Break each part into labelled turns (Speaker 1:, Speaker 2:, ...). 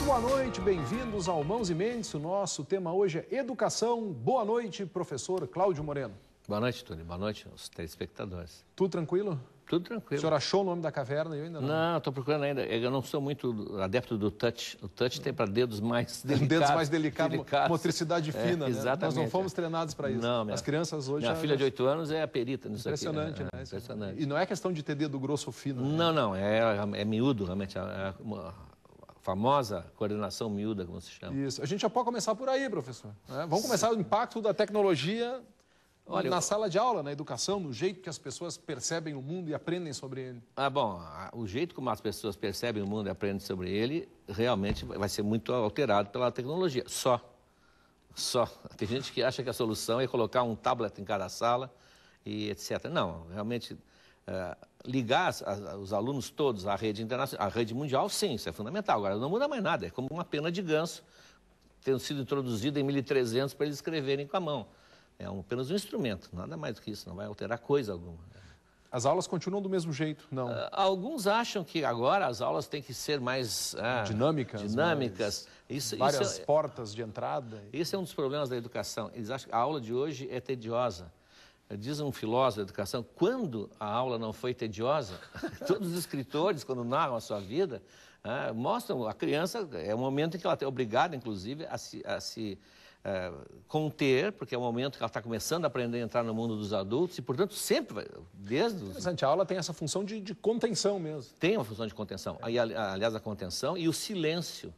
Speaker 1: Muito boa noite, bem-vindos ao Mãos e Mentes. O nosso tema hoje é educação. Boa noite, professor Cláudio Moreno.
Speaker 2: Boa noite, Túlio. Boa noite aos telespectadores.
Speaker 1: Tudo tranquilo?
Speaker 2: Tudo tranquilo.
Speaker 1: O senhor achou o nome da caverna? Eu ainda não.
Speaker 2: Não, estou procurando ainda. Eu não sou muito adepto do touch. O touch tem para dedos mais delicados.
Speaker 1: Dedos mais delicados, motricidade fina, né?
Speaker 2: Exatamente.
Speaker 1: Nós não fomos treinados para isso.
Speaker 2: Não,
Speaker 1: as crianças hoje...
Speaker 2: Minha filha de 8 anos é a perita nisso aqui.
Speaker 1: Impressionante, né?
Speaker 2: Impressionante.
Speaker 1: E não é questão de ter dedo grosso ou fino.
Speaker 2: Não, não. É miúdo, realmente. A famosa coordenação miúda, como se chama.
Speaker 1: Isso. A gente já pode começar por aí, professor. Vamos começar o impacto da tecnologia... Olha, na sala de aula, na educação, no jeito que as pessoas percebem o mundo e aprendem sobre ele.
Speaker 2: Bom, o jeito como as pessoas percebem o mundo e aprendem sobre ele, realmente vai ser muito alterado pela tecnologia. Só. Tem gente que acha que a solução é colocar um tablet em cada sala e etc. Não, realmente, ligar os alunos todos à rede internacional, à rede mundial, sim, isso é fundamental. Agora, não muda mais nada, é como uma pena de ganso tendo sido introduzida em 1300 para eles escreverem com a mão. É apenas um instrumento, nada mais do que isso, não vai alterar coisa alguma.
Speaker 1: As aulas continuam do mesmo jeito, não?
Speaker 2: Alguns acham que agora as aulas têm que ser mais dinâmicas.
Speaker 1: Várias portas de entrada.
Speaker 2: Esse é um dos problemas da educação. Eles acham que a aula de hoje é tediosa. Diz um filósofo da educação, quando a aula não foi tediosa, todos os escritores, quando narram a sua vida, mostram a criança, é o momento em que ela é obrigada, inclusive, a se conter, porque é o momento que ela está começando a aprender a entrar no mundo dos adultos e, portanto, sempre,
Speaker 1: A aula tem essa função de contenção mesmo.
Speaker 2: Tem uma função de contenção. Aliás, a contenção e o silêncio,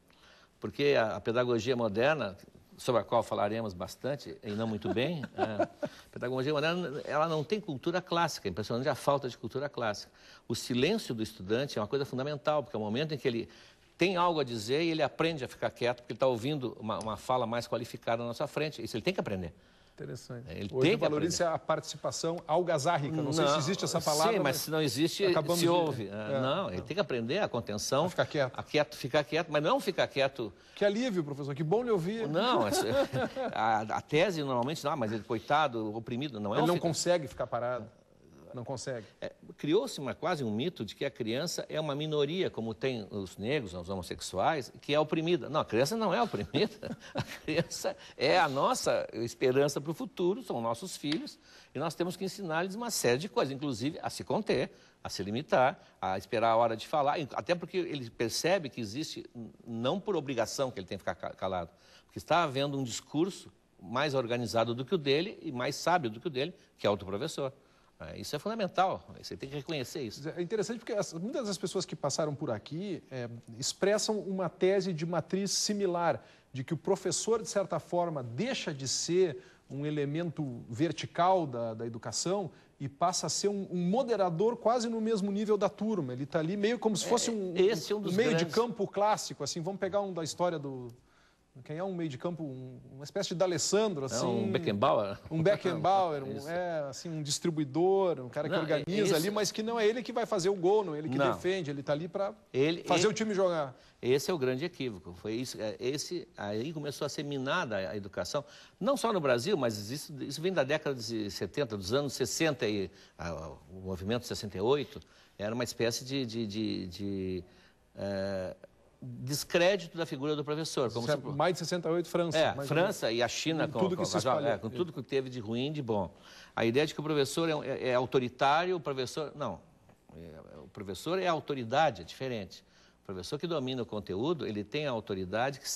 Speaker 2: porque a pedagogia moderna, sobre a qual falaremos bastante, e não muito bem, a pedagogia moderna, ela não tem cultura clássica, é impressionante a falta de cultura clássica. O silêncio do estudante é uma coisa fundamental, porque é o momento em que ele tem algo a dizer e ele aprende a ficar quieto, porque ele está ouvindo uma fala mais qualificada na sua frente. Isso ele tem que aprender.
Speaker 1: Interessante.
Speaker 2: Ele
Speaker 1: Hoje
Speaker 2: tem que
Speaker 1: valoriza a participação algazárrica. Não sei se existe essa palavra.
Speaker 2: Sim, mas se não existe, se ouve. Não, ele tem que aprender a contenção.
Speaker 1: A ficar quieto.
Speaker 2: Ficar quieto, mas não ficar quieto...
Speaker 1: Que alívio, professor. Que bom lhe ouvir.
Speaker 2: Não, a tese normalmente, mas ele, coitado, oprimido, não é.
Speaker 1: Ele não consegue ficar parado. Não consegue.
Speaker 2: Criou-se quase um mito de que a criança é uma minoria, como tem os negros, os homossexuais, que é oprimida. Não, a criança não é oprimida. A criança é a nossa esperança para o futuro, são nossos filhos, e nós temos que ensinar-lhes uma série de coisas, inclusive a se conter, a se limitar, a esperar a hora de falar, até porque ele percebe que existe, não por obrigação que ele tem que ficar calado, porque está havendo um discurso mais organizado do que o dele e mais sábio do que o dele, que é outro professor. Isso é fundamental, você tem que reconhecer isso.
Speaker 1: É interessante porque muitas das pessoas que passaram por aqui expressam uma tese de matriz similar, de que o professor, de certa forma, deixa de ser um elemento vertical da educação e passa a ser um moderador quase no mesmo nível da turma. Ele está ali meio como se fosse um meio de campo clássico, assim, vamos pegar da história do... Quem é um meio de campo, uma espécie de D'Alessandro, assim...
Speaker 2: Um Beckenbauer.
Speaker 1: Um Beckenbauer, um distribuidor, um cara que organiza ali, mas que não é ele que vai fazer o gol, não é ele que defende, ele está ali para fazer o time jogar.
Speaker 2: Esse é o grande equívoco, foi isso, aí começou a ser minada a educação, não só no Brasil, mas isso vem da década de 70, dos anos 60, o movimento 68, era uma espécie de descrédito da figura do professor.
Speaker 1: Mais de 68, França.
Speaker 2: França e a China, com tudo que teve de ruim e de bom. A ideia de que o professor é autoritário, o professor... Não, o professor é autoridade, é diferente. O professor que domina o conteúdo, ele tem a autoridade que